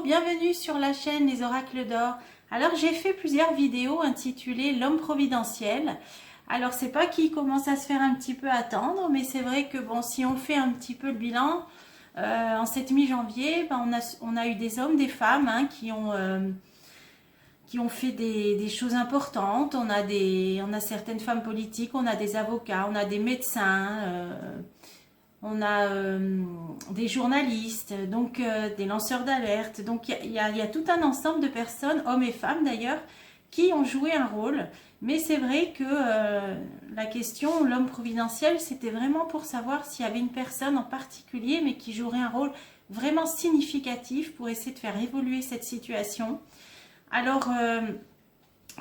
bienvenue sur la chaîne Les Oracles d'Or. Alors j'ai fait plusieurs vidéos intitulées L'homme providentiel. Alors c'est pas qu'il commence à se faire un petit peu attendre, mais c'est vrai que bon, si on fait un petit peu le bilan, en cette mi-janvier, ben, on a eu des hommes, des femmes qui ont fait des choses importantes. On a certaines femmes politiques, on a des avocats, on a des médecins, on a des journalistes, donc des lanceurs d'alerte. Donc il y a tout un ensemble de personnes, hommes et femmes d'ailleurs, qui ont joué un rôle. Mais c'est vrai que la question, l'homme providentiel, c'était vraiment pour savoir s'il y avait une personne en particulier, mais qui jouerait un rôle vraiment significatif pour essayer de faire évoluer cette situation. Alors,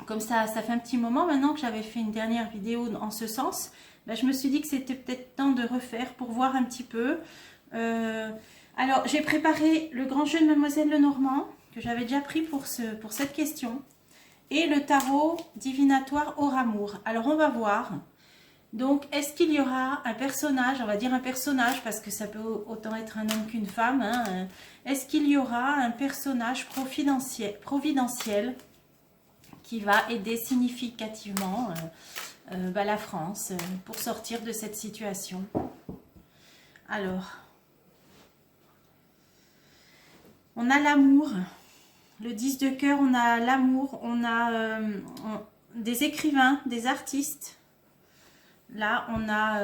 comme ça fait un petit moment maintenant que j'avais fait une dernière vidéo en ce sens, ben, je me suis dit que c'était peut-être temps de refaire pour voir un petit peu. Alors, j'ai préparé le grand jeu de Mademoiselle Lenormand, que j'avais déjà pris pour cette question, et le tarot divinatoire Auramour. Alors, on va voir. Donc, est-ce qu'il y aura un personnage, on va dire un personnage, parce que ça peut autant être un homme qu'une femme, est-ce qu'il y aura un personnage providentiel qui va aider significativement la France pour sortir de cette situation? Alors, on a l'amour, le 10 de cœur, on a l'amour, on a des écrivains, des artistes. Là, on a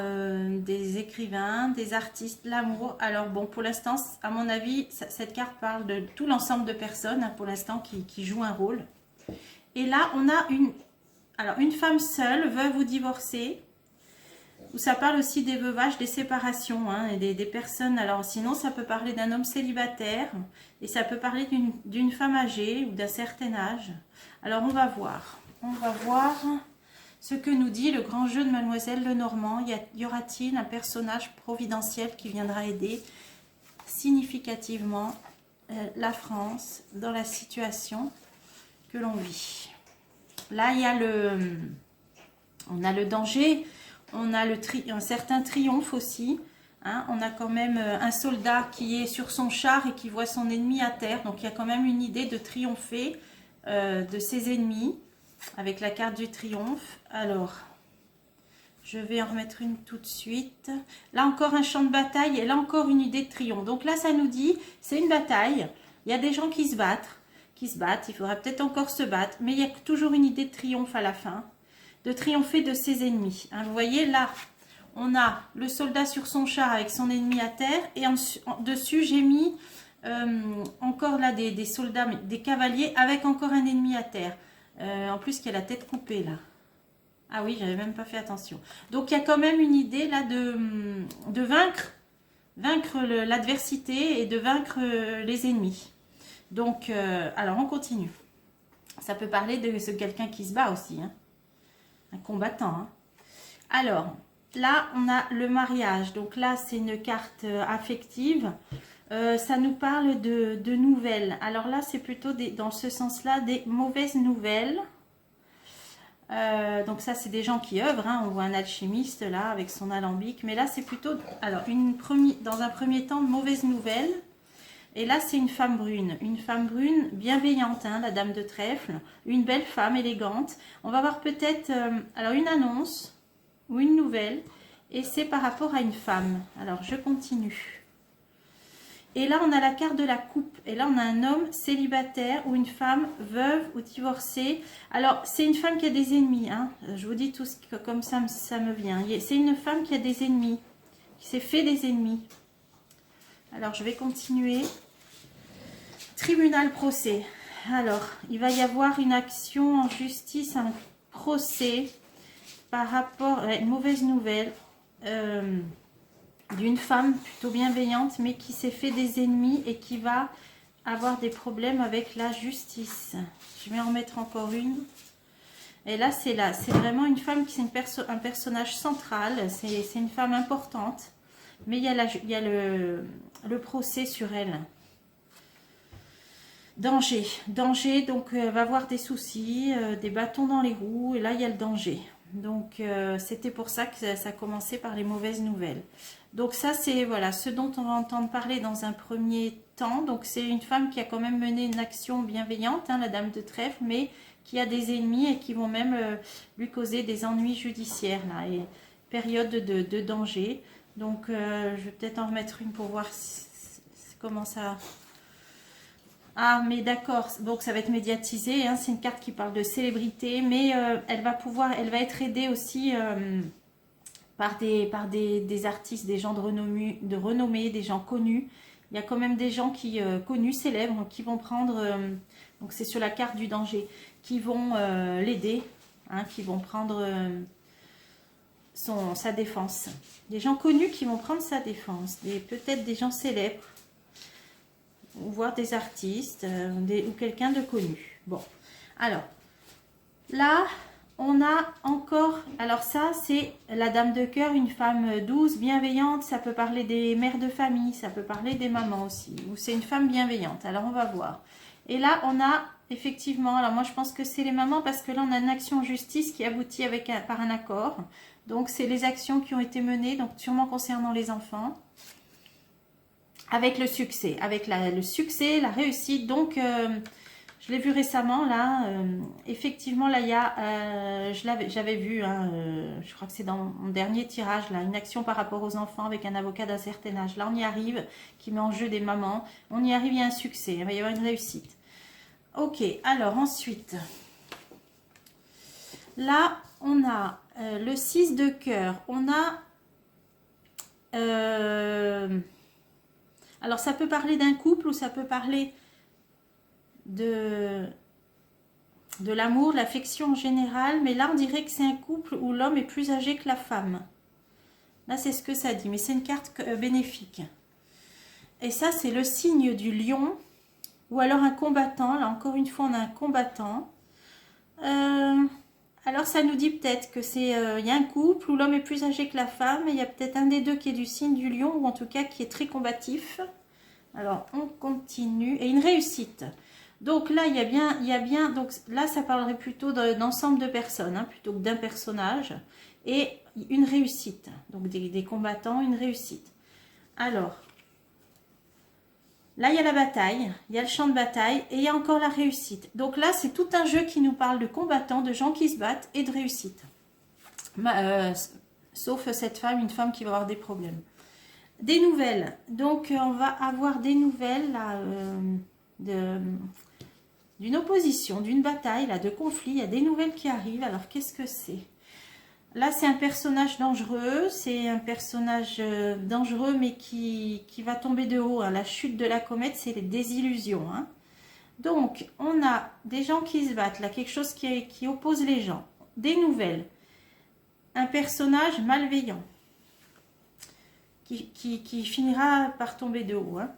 des écrivains, des artistes, l'amour. Alors bon, pour l'instant, à mon avis, cette carte parle de tout l'ensemble de personnes, pour l'instant, qui jouent un rôle. Et là, on a une femme seule, veuve ou divorcée, où ça parle aussi des veuvages, des séparations, et des personnes. Alors sinon, ça peut parler d'un homme célibataire, et ça peut parler d'une femme âgée ou d'un certain âge. Alors, on va voir. On va voir ce que nous dit le grand jeu de Mademoiselle Lenormand. Y aura-t-il un personnage providentiel qui viendra aider significativement la France dans la situation que l'on vit? Là, on a le danger, on a un certain triomphe aussi. On a quand même un soldat qui est sur son char et qui voit son ennemi à terre. Donc, il y a quand même une idée de triompher de ses ennemis avec la carte du triomphe. Alors, je vais en remettre une tout de suite. Là, encore un champ de bataille et là, encore une idée de triomphe. Donc là, ça nous dit, c'est une bataille. Il y a des gens qui se battent. Il faudra peut-être encore se battre, mais il y a toujours une idée de triomphe à la fin, de triompher de ses ennemis. Vous voyez, là, on a le soldat sur son char avec son ennemi à terre, et dessus, j'ai mis encore là des soldats, des cavaliers avec encore un ennemi à terre. En plus, qui a la tête coupée, là. Ah oui, j'avais même pas fait attention. Donc, il y a quand même une idée, là, de vaincre l'adversité et de vaincre les ennemis. Donc, alors on continue. Ça peut parler de quelqu'un qui se bat aussi, un combattant. Alors, là, on a le mariage. Donc là, c'est une carte affective. Ça nous parle de nouvelles. Alors là, c'est plutôt dans ce sens-là des mauvaises nouvelles. Donc ça, c'est des gens qui œuvrent. On voit un alchimiste là avec son alambic. Mais là, c'est plutôt, alors, dans un premier temps, de mauvaises nouvelles. Et là, c'est une femme brune bienveillante, la dame de trèfle, une belle femme élégante. On va voir peut-être alors une annonce ou une nouvelle, et c'est par rapport à une femme. Alors, je continue. Et là, on a la carte de la coupe, et là, on a un homme célibataire ou une femme veuve ou divorcée. Alors, c'est une femme qui a des ennemis, je vous dis tout ce que, comme ça me vient. C'est une femme qui a des ennemis, qui s'est fait des ennemis. Alors, je vais continuer. Tribunal, procès. Alors, il va y avoir une action en justice, un procès par rapport à une mauvaise nouvelle d'une femme plutôt bienveillante, mais qui s'est fait des ennemis et qui va avoir des problèmes avec la justice. Je vais en mettre encore une. Et là, c'est vraiment une femme qui est un personnage central. C'est une femme importante. Mais il y a le procès sur elle. Danger, donc elle va avoir des soucis, des bâtons dans les roues, et là il y a le danger. Donc, c'était pour ça que ça commençait par les mauvaises nouvelles. Donc ça, c'est voilà ce dont on va entendre parler dans un premier temps. Donc c'est une femme qui a quand même mené une action bienveillante, hein, la dame de trèfle, mais qui a des ennemis et qui vont même lui causer des ennuis judiciaires, là, et période de danger. Donc je vais peut-être en remettre une pour voir comment ça... Ah, mais d'accord, donc ça va être médiatisé, hein, c'est une carte qui parle de célébrité, mais elle va être aidée aussi par des artistes, des gens de renommée, des gens connus. Il y a quand même des gens connus, célèbres, qui vont prendre, donc c'est sur la carte du danger, qui vont l'aider, hein, qui vont prendre sa défense. Des gens connus qui vont prendre sa défense, peut-être des gens célèbres, ou voir des artistes, ou quelqu'un de connu. Bon, alors, là, on a encore, alors ça, c'est la dame de cœur, une femme douce, bienveillante, ça peut parler des mères de famille, ça peut parler des mamans aussi, ou c'est une femme bienveillante, alors on va voir. Et là, on a effectivement, alors moi je pense que c'est les mamans, parce que là, on a une action en justice qui aboutit par un accord. Donc, c'est les actions qui ont été menées, donc sûrement concernant les enfants. Avec le succès, le succès, la réussite. Donc, je l'ai vu récemment, là. Effectivement, là, il y a, j'avais vu, hein, je crois que c'est dans mon dernier tirage, là, une action par rapport aux enfants avec un avocat d'un certain âge. Là, on y arrive, qui met en jeu des mamans. On y arrive, il y a un succès, il va y avoir une réussite. Ok, alors ensuite, là, on a le 6 de cœur. On a... alors, ça peut parler d'un couple ou ça peut parler de l'amour, de l'affection en général. Mais là, on dirait que c'est un couple où l'homme est plus âgé que la femme. Là, c'est ce que ça dit. Mais c'est une carte bénéfique. Et ça, c'est le signe du lion. Ou alors un combattant. Là, encore une fois, on a un combattant. Alors, ça nous dit peut-être que c'est... il y a un couple où l'homme est plus âgé que la femme. Et il y a peut-être un des deux qui est du signe du lion. Ou en tout cas, qui est très combatif. Alors, on continue. Et une réussite. Donc là, il y a bien... Donc là, ça parlerait plutôt d'ensemble de personnes, hein, plutôt que d'un personnage. Et une réussite. Donc des combattants, une réussite. Alors, là, il y a la bataille. Il y a le champ de bataille. Et il y a encore la réussite. Donc là, c'est tout un jeu qui nous parle de combattants, de gens qui se battent et de réussite. Sauf cette femme, une femme qui va avoir des problèmes. Des nouvelles. Donc, on va avoir des nouvelles là, d'une opposition, d'une bataille, là, de conflit. Il y a des nouvelles qui arrivent. Alors, qu'est-ce que c'est? Là, c'est un personnage dangereux. C'est un personnage dangereux, mais qui va tomber de haut, hein. La chute de la comète, c'est les désillusions, hein. Donc, on a des gens qui se battent. Là, quelque chose qui oppose les gens. Des nouvelles. Un personnage malveillant. Qui finira par tomber de haut, hein.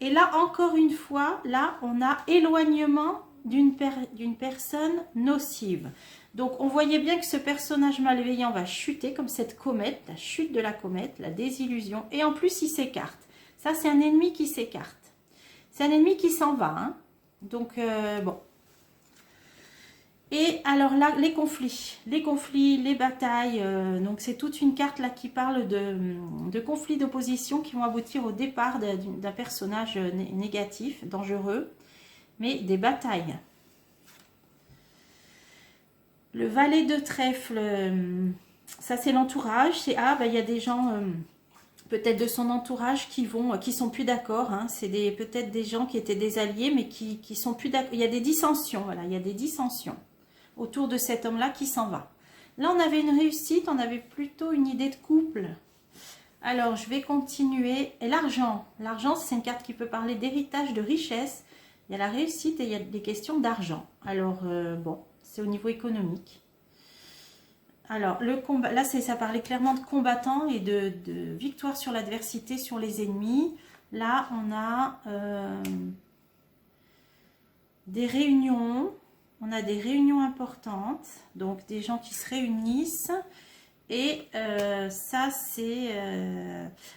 Et là, encore une fois, là, on a éloignement d'une personne nocive. Donc, on voyait bien que ce personnage malveillant va chuter, comme cette comète, la chute de la comète, la désillusion. Et en plus, il s'écarte. Ça, c'est un ennemi qui s'écarte. C'est un ennemi qui s'en va, hein. Donc, bon. Et alors là, les conflits, les batailles, donc c'est toute une carte là qui parle de conflits d'opposition qui vont aboutir au départ d'un personnage négatif, dangereux, mais des batailles. Le valet de trèfle, ça c'est l'entourage, c'est il y a des gens peut-être de son entourage qui sont plus d'accord, hein. C'est peut-être des gens qui étaient des alliés mais qui sont plus d'accord. Il y a des dissensions, voilà, il y a des dissensions autour de cet homme-là qui s'en va. Là, on avait une réussite, on avait plutôt une idée de couple. Alors, je vais continuer. Et l'argent. L'argent, c'est une carte qui peut parler d'héritage, de richesse. Il y a la réussite et il y a des questions d'argent. Alors, bon, c'est au niveau économique. Alors, le combat, là, ça parlait clairement de combattants et de victoire sur l'adversité, sur les ennemis. Là, on a des réunions. On a des réunions importantes, donc des gens qui se réunissent. Et ça, c'est...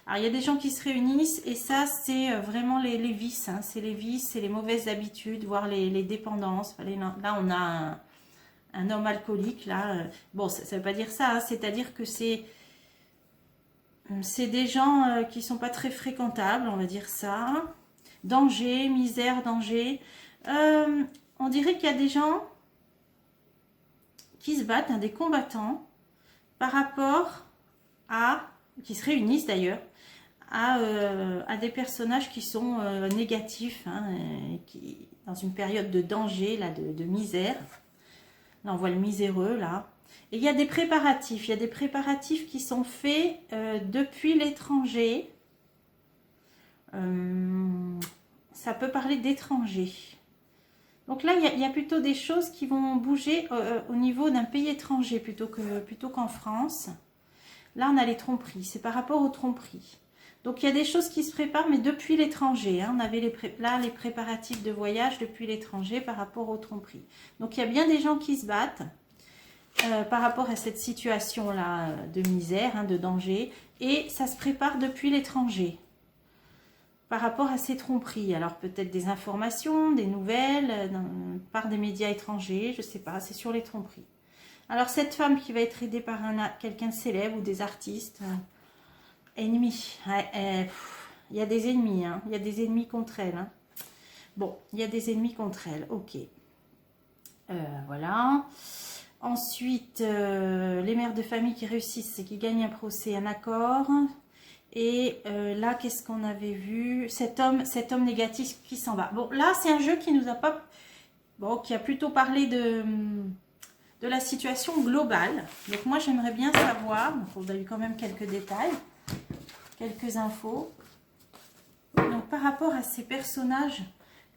alors, il y a des gens qui se réunissent et ça, c'est vraiment les vices. Hein. C'est les vices, c'est les mauvaises habitudes, voire les dépendances. Là, on a un homme alcoolique, là. Bon, ça ne veut pas dire ça, hein, c'est-à-dire que c'est des gens qui sont pas très fréquentables, on va dire ça. Danger, misère, danger. On dirait qu'il y a des gens qui se battent, hein, des combattants, par rapport à, qui se réunissent d'ailleurs, à des personnages qui sont négatifs, hein, qui, dans une période de danger, là, de misère. Là, on voit le miséreux, là. Et il y a des préparatifs qui sont faits depuis l'étranger. Ça peut parler d'étrangers. Donc là, il y a plutôt des choses qui vont bouger au niveau d'un pays étranger plutôt qu'en France. Là, on a les tromperies. C'est par rapport aux tromperies. Donc, il y a des choses qui se préparent, mais depuis l'étranger. Hein. On avait les préparatifs de voyage depuis l'étranger par rapport aux tromperies. Donc, il y a bien des gens qui se battent par rapport à cette situation-là de misère, hein, de danger. Et ça se prépare depuis l'étranger par rapport à ces tromperies. Alors, peut-être des informations, des nouvelles par des médias étrangers, je ne sais pas, c'est sur les tromperies. Alors, cette femme qui va être aidée par quelqu'un de célèbre ou des artistes... ennemis, il y a des ennemis, hein. Il y a des ennemis contre elle. Hein. Bon, il y a des ennemis contre elle, ok. Voilà. Ensuite, les mères de famille qui réussissent, c'est qui gagnent un procès, un accord. Et là, qu'est-ce qu'on avait vu? Cet homme négatif qui s'en va. Bon, là, c'est un jeu qui nous a pas... Bon, qui a plutôt parlé de la situation globale. Donc, moi, j'aimerais bien savoir, donc on a eu quand même quelques détails. Quelques infos. Donc, par rapport à ces personnages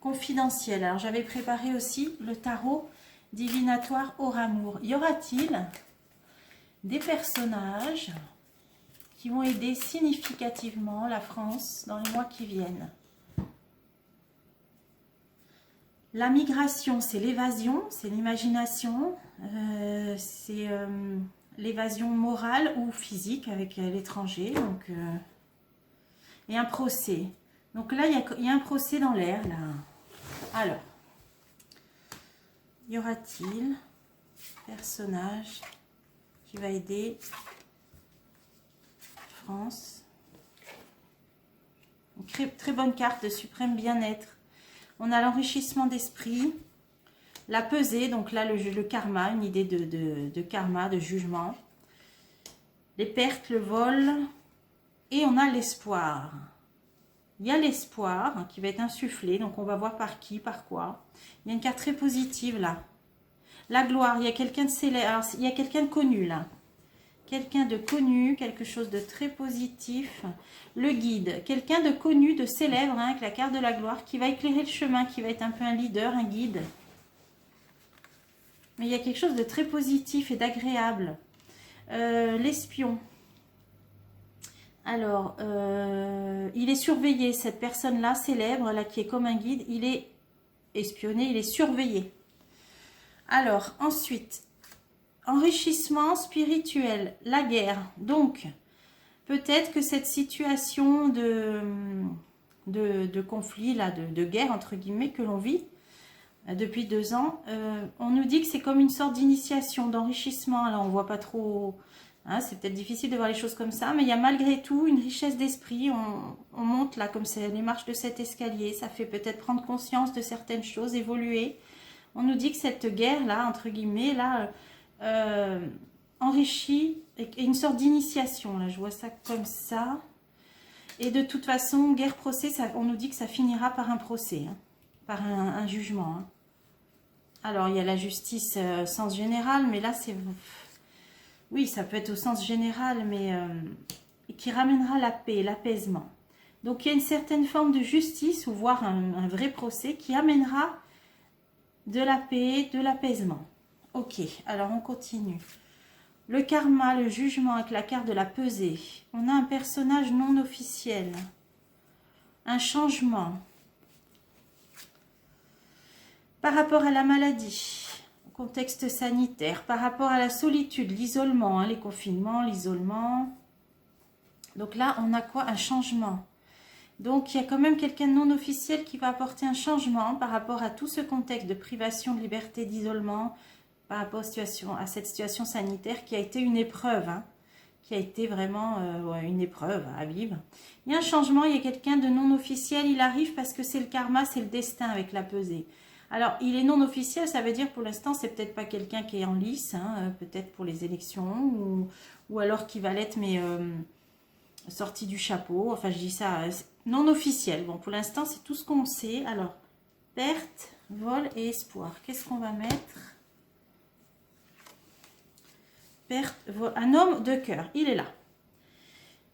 confidentiels, alors j'avais préparé aussi le tarot divinatoire Auramour. Y aura-t-il des personnages qui vont aider significativement la France dans les mois qui viennent? La migration, c'est l'évasion, c'est l'imagination, c'est... l'évasion morale ou physique avec l'étranger, donc et un procès. Donc là, il y a un procès dans l'air, là. Alors, y aura-t-il personnage qui va aider France? Une très bonne carte de suprême bien-être. On a l'enrichissement d'esprit. La pesée, donc là, le karma, une idée de karma, de jugement. Les pertes, le vol. Et on a l'espoir. Il y a l'espoir qui va être insufflé. Donc, on va voir par qui, par quoi. Il y a une carte très positive, là. La gloire, il y a quelqu'un de célèbre. Alors, il y a quelqu'un de connu, là. Quelqu'un de connu, quelque chose de très positif. Le guide, quelqu'un de connu, de célèbre, hein, avec la carte de la gloire, qui va éclairer le chemin, qui va être un peu un leader, un guide. Mais il y a quelque chose de très positif et d'agréable. L'espion. Alors, il est surveillé, cette personne-là, célèbre, là, qui est comme un guide, il est espionné, il est surveillé. Alors, ensuite, enrichissement spirituel, la guerre. Donc, peut-être que cette situation de conflit, là, de guerre, entre guillemets, que l'on vit, depuis 2 ans, on nous dit que c'est comme une sorte d'initiation, d'enrichissement. Là, on voit pas trop, hein, c'est peut-être difficile de voir les choses comme ça, mais il y a malgré tout une richesse d'esprit. On monte là, comme c'est les marches de cet escalier, ça fait peut-être prendre conscience de certaines choses, évoluer. On nous dit que cette guerre-là, entre guillemets, là, enrichit, et une sorte d'initiation. Là, je vois ça comme ça. Et de toute façon, guerre-procès, on nous dit que ça finira par un procès, hein, par un jugement. Hein. Alors, il y a la justice sens général, mais là, c'est... Oui, ça peut être au sens général, mais qui ramènera la paix, l'apaisement. Donc, il y a une certaine forme de justice, ou voire un vrai procès, qui amènera de la paix, de l'apaisement. Ok, alors on continue. Le karma, le jugement avec la carte de la pesée. On a un personnage non officiel. Un changement. Par rapport à la maladie, au contexte sanitaire, par rapport à la solitude, l'isolement, hein, les confinements, l'isolement. Donc là, on a quoi? Un changement. Donc, il y a quand même quelqu'un de non officiel qui va apporter un changement par rapport à tout ce contexte de privation de liberté, d'isolement, par rapport à cette situation sanitaire qui a été une épreuve, hein, qui a été vraiment ouais, une épreuve à vivre. Il y a un changement, il y a quelqu'un de non officiel, il arrive parce que c'est le karma, c'est le destin avec la pesée. Alors, il est non officiel, ça veut dire pour l'instant, c'est peut-être pas quelqu'un qui est en lice, hein, peut-être pour les élections, ou alors qui va l'être, mais sorti du chapeau. Enfin, je dis ça, non officiel. Bon, pour l'instant, c'est tout ce qu'on sait. Alors, perte, vol et espoir. Qu'est-ce qu'on va mettre? Perte, vol, un homme de cœur, il est là.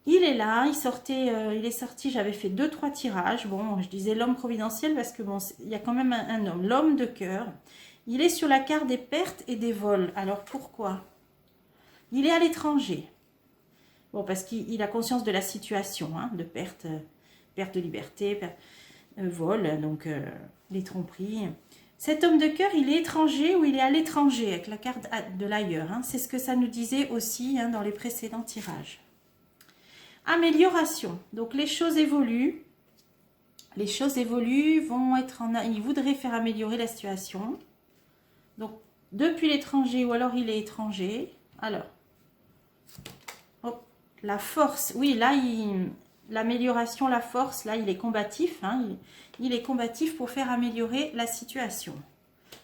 Il est là, il est sorti, j'avais fait 2-3 tirages. Bon, je disais l'homme providentiel parce que bon, il y a quand même un homme, l'homme de cœur. Il est sur la carte des pertes et des vols. Alors pourquoi? Il est à l'étranger. Bon, parce qu'il a conscience de la situation, hein, de perte de liberté, vol, donc les tromperies. Cet homme de cœur, il est étranger ou il est à l'étranger avec la carte de l'ailleurs. Hein. C'est ce que ça nous disait aussi hein, dans les précédents tirages. Amélioration. Donc les choses évoluent. Les choses évoluent, vont être il voudrait faire améliorer la situation. Donc depuis l'étranger ou alors il est étranger. Alors, oh, la force. Oui, là, l'amélioration, la force, là, il est combatif. Hein, il est combatif pour faire améliorer la situation.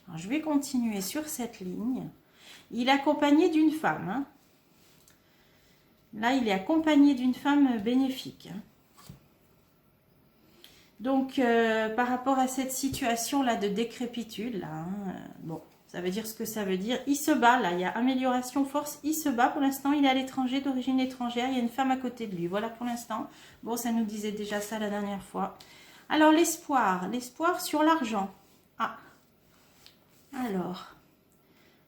Alors, je vais continuer sur cette ligne. Il est accompagné d'une femme. Hein. Là, il est accompagné d'une femme bénéfique. Donc, par rapport à cette situation-là de décrépitude, là, hein, bon, ça veut dire ce que ça veut dire. Il se bat, là, il y a amélioration, force, il se bat. Pour l'instant, il est à l'étranger, d'origine étrangère. Il y a une femme à côté de lui. Voilà pour l'instant. Bon, ça nous disait déjà ça la dernière fois. Alors, l'espoir sur l'argent. Ah, alors...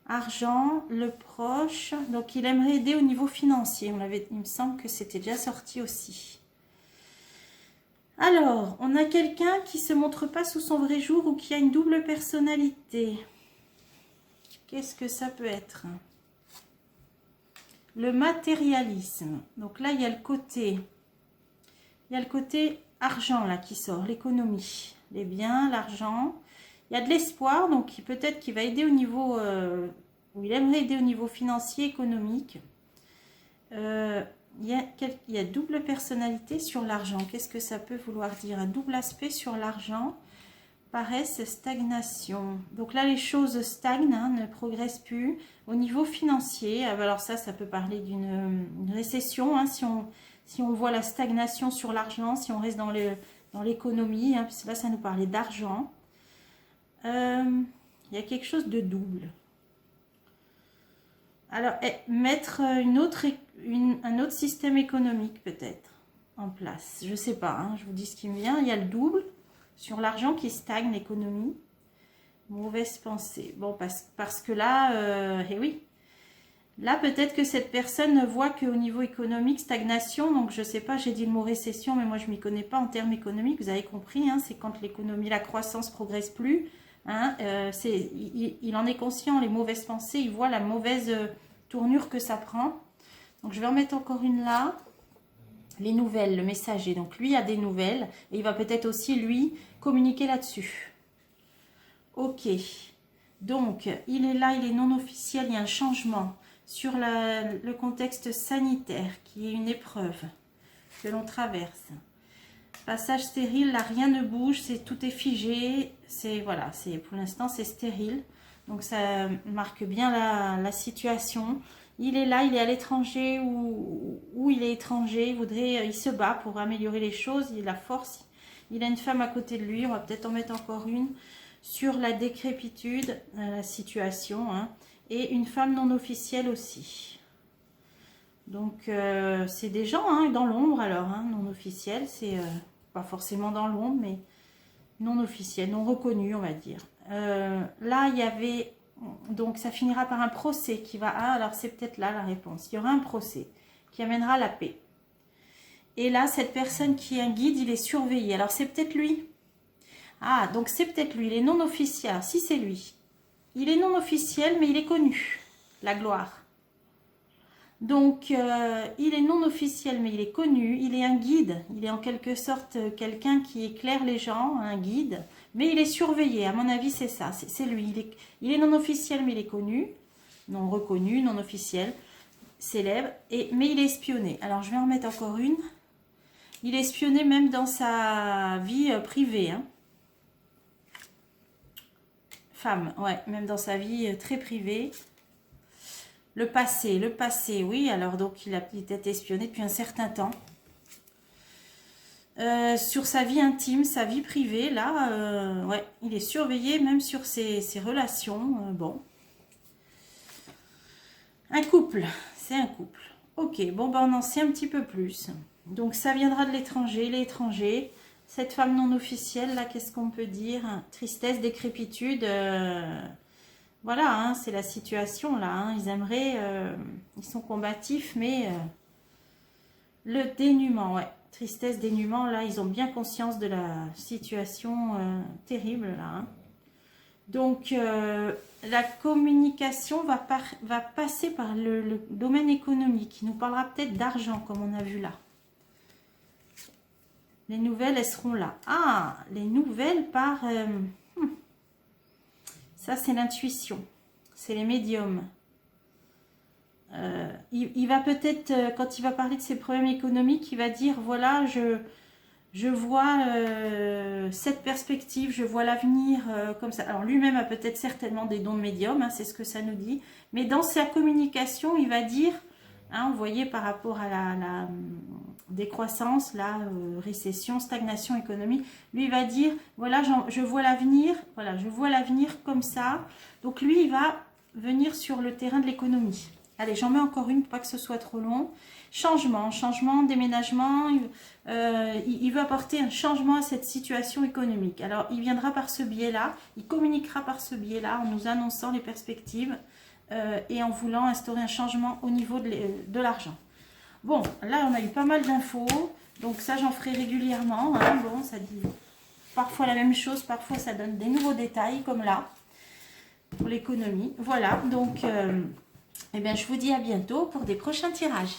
Argent, le proche, donc il aimerait aider au niveau financier. Il me semble que c'était déjà sorti aussi. Alors, on a quelqu'un qui ne se montre pas sous son vrai jour ou qui a une double personnalité. Qu'est-ce que ça peut être? Le matérialisme. Donc là, il y a le côté argent là qui sort, l'économie, les biens, l'argent. Il y a de l'espoir, donc peut-être qu'il va aider au niveau, ou il aimerait aider au niveau financier, économique. Il y a double personnalité sur l'argent. Qu'est-ce que ça peut vouloir dire? Un double aspect sur l'argent. Paresse, stagnation. Donc là, les choses stagnent, hein, ne progressent plus. Au niveau financier, alors ça peut parler d'une récession, hein, si on voit la stagnation sur l'argent, si on reste dans l'économie, hein, parce que là, ça nous parlait d'argent. Il y a quelque chose de double. Alors, mettre un autre système économique peut-être en place. Je ne sais pas, hein, je vous dis ce qui me vient. Il y a le double sur l'argent qui stagne, l'économie. Mauvaise pensée. Bon, parce que là, eh oui. Là, peut-être que cette personne ne voit qu'au niveau économique, stagnation. Donc, je ne sais pas, j'ai dit le mot récession, mais moi, je ne m'y connais pas en termes économiques. Vous avez compris, hein, c'est quand l'économie, la croissance ne progresse plus. Hein, il en est conscient, les mauvaises pensées, il voit la mauvaise tournure que ça prend. Donc je vais en mettre encore une là. Les nouvelles, le messager. Donc lui a des nouvelles et il va peut-être aussi lui communiquer là-dessus. Ok. Donc il est là, il est non officiel, il y a un changement sur le contexte sanitaire qui est une épreuve que l'on traverse. Passage stérile, là rien ne bouge, tout est figé, voilà, pour l'instant c'est stérile, donc ça marque bien la situation. Il est là, il est à l'étranger ou il est étranger, il se bat pour améliorer les choses, il a la force, il a une femme à côté de lui, on va peut-être en mettre encore une sur la décrépitude, la situation, hein, et une femme non officielle aussi. Donc c'est des gens hein, dans l'ombre alors, hein, non officiels, c'est pas forcément dans l'ombre, mais non officiel, non reconnu, on va dire. Là, il y avait, donc ça finira par un procès qui va, alors c'est peut-être là la réponse. Il y aura un procès qui amènera la paix. Et là, cette personne qui est un guide, il est surveillé. Alors c'est peut-être lui. Ah, donc c'est peut-être lui, il est non officiel. Si c'est lui. Il est non officiel, mais il est connu. La gloire. Donc, il est non officiel, mais il est connu. Il est un guide. Il est en quelque sorte quelqu'un qui éclaire les gens, un guide. Mais il est surveillé. À mon avis, c'est ça. C'est lui. Il est non officiel, mais il est connu. non reconnu, non officiel, célèbre, mais il est espionné. Alors, je vais en mettre encore une. Il est espionné même dans sa vie privée. Hein. Femme, ouais, même dans sa vie très privée. Le passé, oui. Alors, donc, il a peut-être espionné depuis un certain temps. Sur sa vie intime, sa vie privée, là, ouais, il est surveillé même sur ses relations. Bon. Un couple, c'est un couple. Ok, bon, ben, on en sait un petit peu plus. Donc, ça viendra de l'étranger. Cette femme non officielle, là, qu'est-ce qu'on peut dire? Tristesse, décrépitude. Voilà, hein, c'est la situation, là. Hein, ils aimeraient... ils sont combatifs, mais... le dénuement, ouais. Tristesse, dénuement, là, ils ont bien conscience de la situation terrible, là. Hein. Donc, la communication va passer par le domaine économique. Il nous parlera peut-être d'argent, comme on a vu là. Les nouvelles, elles seront là. Ah, les nouvelles par... ça, c'est l'intuition. C'est les médiums. Il va peut-être, quand il va parler de ses problèmes économiques, il va dire, voilà, je vois cette perspective, je vois l'avenir comme ça. Alors lui-même a peut-être certainement des dons de médium, hein, c'est ce que ça nous dit. Mais dans sa communication, il va dire, hein, vous voyez par rapport à la décroissance, la récession, stagnation économique, lui il va dire, voilà, je vois l'avenir, voilà, je vois l'avenir comme ça. Donc lui, il va venir sur le terrain de l'économie. Allez, j'en mets encore une pour pas que ce soit trop long. Changement, déménagement. Il veut apporter un changement à cette situation économique. Alors, il viendra par ce biais-là. Il communiquera par ce biais-là en nous annonçant les perspectives et en voulant instaurer un changement au niveau de l'argent. Bon, là, on a eu pas mal d'infos. Donc, ça, j'en ferai régulièrement. Hein. Bon, ça dit parfois la même chose. Parfois, ça donne des nouveaux détails, comme là, pour l'économie. Voilà, donc... eh bien, je vous dis à bientôt pour des prochains tirages.